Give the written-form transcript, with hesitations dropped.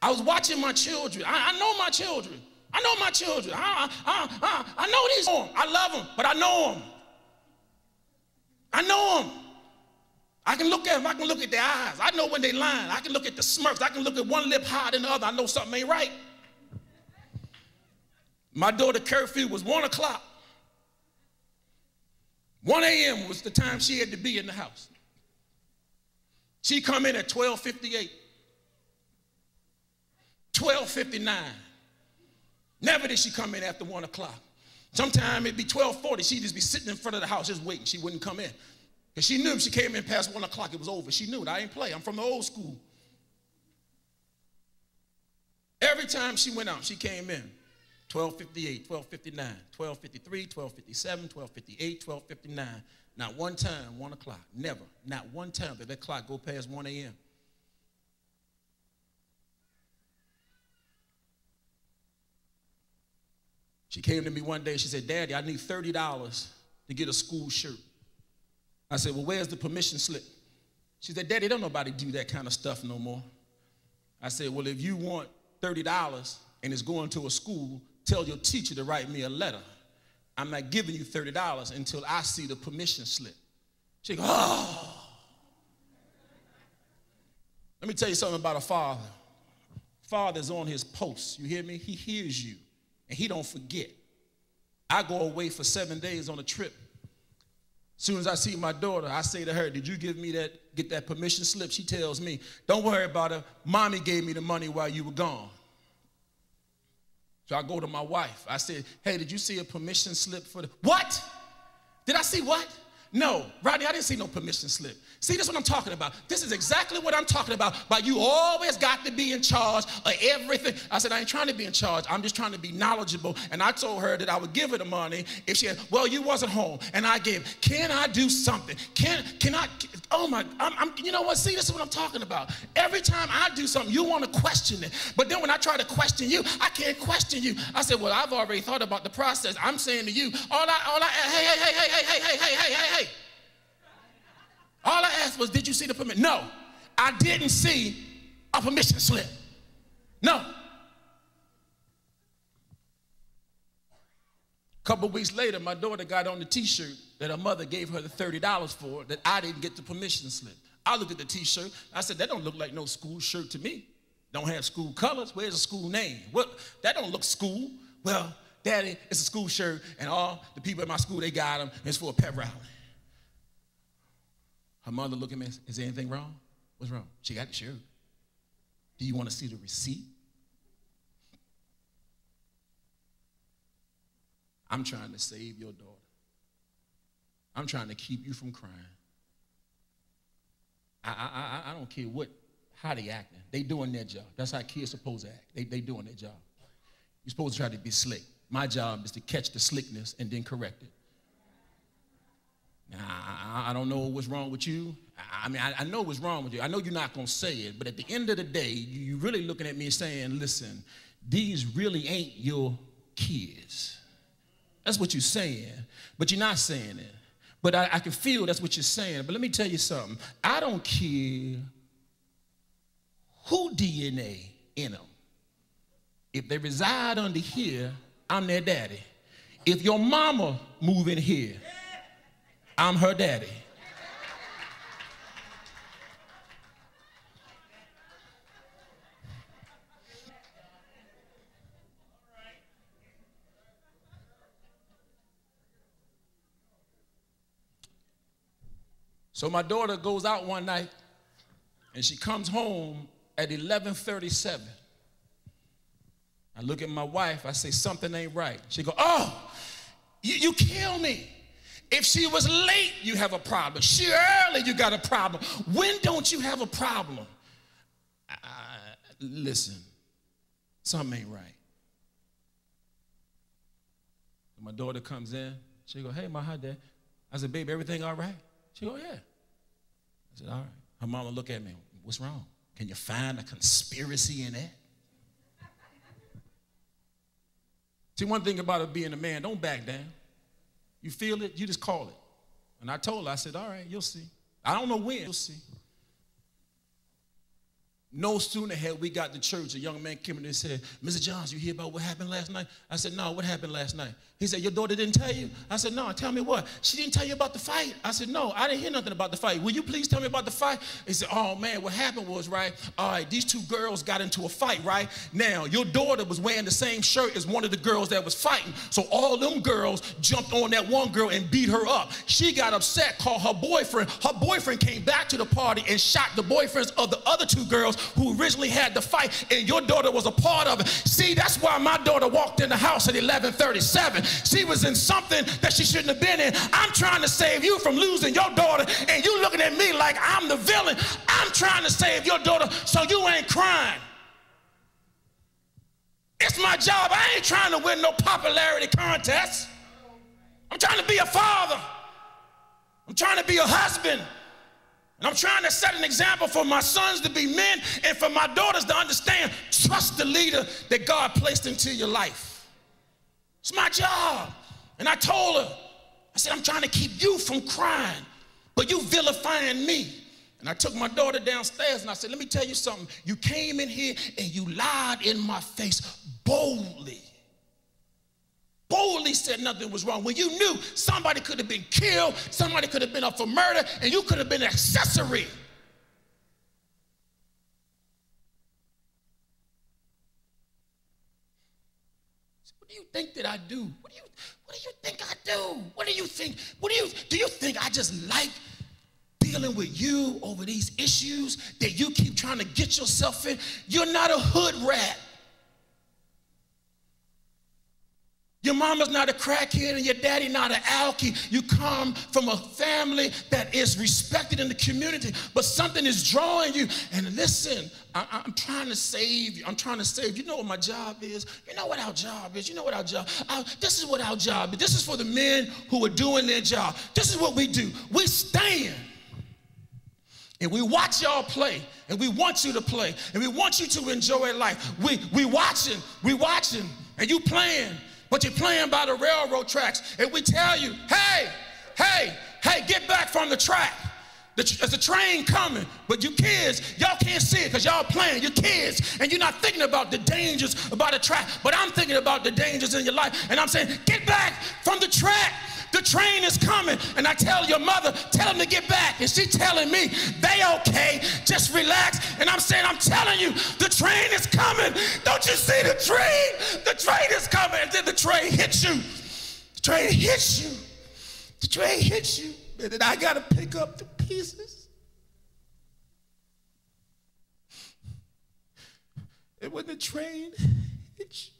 I was watching my children. I know my children. I know my children. I know these. I love them, but I know them. I know them. I can look at them. I can look at their eyes. I know when they lying. I can look at the smirks. I can look at one lip higher than the other. I know something ain't right. My daughter curfew was 1 o'clock. 1 a.m. was the time she had to be in the house. She come in at 12:58. 12:59. Never did she come in after 1 o'clock. Sometime it'd be 12:40. She'd just be sitting in front of the house just waiting. She wouldn't come in. Because she knew if she came in past 1 o'clock, it was over. She knew it. I ain't play. I'm from the old school. Every time she went out, she came in. 12:58, 12:59, 12:53, 12:57, 12:58, 12:59. Not one time, 1 o'clock. Never. Not one time did that clock go past 1 a.m. She came to me one day. She said, Daddy, I need $30 to get a school shirt. I said, well, where's the permission slip? She said, Daddy, don't nobody do that kind of stuff no more. I said, well, if you want $30 and it's going to a school, tell your teacher to write me a letter. I'm not giving you $30 until I see the permission slip. She goes, oh. Let me tell you something about a father. Father's on his post. You hear me? He hears you, and he don't forget. I go away for 7 days on a trip. As soon as I see my daughter, I say to her, did you get that permission slip? She tells me, don't worry about it. Mommy gave me the money while you were gone. So I go to my wife. I said, hey, did you see a permission slip for the, what? Did I see what? No, Rodney, I didn't see no permission slip. See, this is what I'm talking about. This is exactly what I'm talking about. But you always got to be in charge of everything. I said, I ain't trying to be in charge. I'm just trying to be knowledgeable. And I told her that I would give her the money if she had, well, you wasn't home. And I gave, can I do something? Can I, oh my, you know what? See, this is what I'm talking about. Every time I do something, you want to question it. But then when I try to question you, I can't question you. I said, well, I've already thought about the process. I'm saying to you, hey. All I asked was, did you see the permission? No, I didn't see a permission slip. No. A couple weeks later, my daughter got on the t-shirt that her mother gave her the $30 for that I didn't get the permission slip. I looked at the t-shirt. I said, that don't look like no school shirt to me. Don't have school colors. Where's the school name? What? That don't look school. Well, Daddy, it's a school shirt, and all the people at my school, they got them. It's for a pep rally. Her mother looked at me and said, is there anything wrong? What's wrong? She got the shirt. Do you want to see the receipt? I'm trying to save your daughter. I'm trying to keep you from crying. I don't care how they acting. They doing their job. That's how kids supposed to act. They doing their job. You're supposed to try to be slick. My job is to catch the slickness and then correct it. Now, I don't know what's wrong with you. I mean, I know what's wrong with you. I know you're not going to say it, but at the end of the day, you're really looking at me and saying, listen, these really ain't your kids. That's what you're saying, but you're not saying it. But I can feel that's what you're saying. But let me tell you something. I don't care who DNA in them. If they reside under here, I'm their daddy. If your mama move in here, I'm her daddy. So my daughter goes out one night and she comes home at 11:37. I look at my wife, I say, something ain't right. She go, oh, you kill me. If she was late, you have a problem. She early, you got a problem. When don't you have a problem? Listen, something ain't right. My daughter comes in. She go, hey, hi, Dad. I said, baby, everything all right? She go, yeah. I said, all right. Her mama look at me. What's wrong? Can you find a conspiracy in that? See, one thing about it being a man, don't back down. You feel it, you just call it. And I told her, I said, all right, you'll see. I don't know when, you'll see. No sooner had we got to church, a young man came in and said, Mr. Johnson, you hear about what happened last night? I said, no, what happened last night? He said, your daughter didn't tell you? I said, no, tell me what? She didn't tell you about the fight? I said, no, I didn't hear nothing about the fight. Will you please tell me about the fight? He said, oh, man, what happened was, right, all right, these two girls got into a fight, right? Now, your daughter was wearing the same shirt as one of the girls that was fighting, so all them girls jumped on that one girl and beat her up. She got upset, called her boyfriend. Her boyfriend came back to the party and shot the boyfriends of the other two girls who originally had the fight, and your daughter was a part of it. See, that's why my daughter walked in the house at 11:37. She was in something that she shouldn't have been in. I'm trying to save you from losing your daughter, and you looking at me like I'm the villain. I'm trying to save your daughter so you ain't crying. It's my job. I ain't trying to win no popularity contest. I'm trying to be a father. I'm trying to be a husband. And I'm trying to set an example for my sons to be men and for my daughters to understand, trust the leader that God placed into your life. It's my job. And I told her, I said, I'm trying to keep you from crying, but you vilifying me. And I took my daughter downstairs and I said, let me tell you something. You came in here and you lied in my face boldly. Boldly said nothing was wrong when you knew somebody could have been killed, somebody could have been up for murder, and you could have been an accessory. So what do you think that I do? What do you think I do? What do you think? Do you think I just like dealing with you over these issues that you keep trying to get yourself in? You're not a hood rat. Your mama's not a crackhead and your daddy not an alky. You come from a family that is respected in the community, but something is drawing you. And listen, I'm trying to save you. I'm trying to save you. You know what my job is? You know what our job is? You know what our job is? This is what our job is. This is for the men who are doing their job. This is what we do. We stand and we watch y'all play, and we want you to play, and we want you to enjoy life. We watching, and you playing. But you're playing by the railroad tracks, and we tell you, hey, get back from the track. There's a train coming, but you kids, y'all can't see it because y'all playing. You're kids, and you're not thinking about the dangers about the track, but I'm thinking about the dangers in your life, and I'm saying, get back from the track. The train is coming, and I tell your mother, tell them to get back, and she's telling me, they okay, just relax, and I'm saying, I'm telling you, the train is coming. Don't you see the train? The train is coming, and then the train hits you. The train hits you. The train hits you, and then I got to pick up the pieces. And when the train hits you,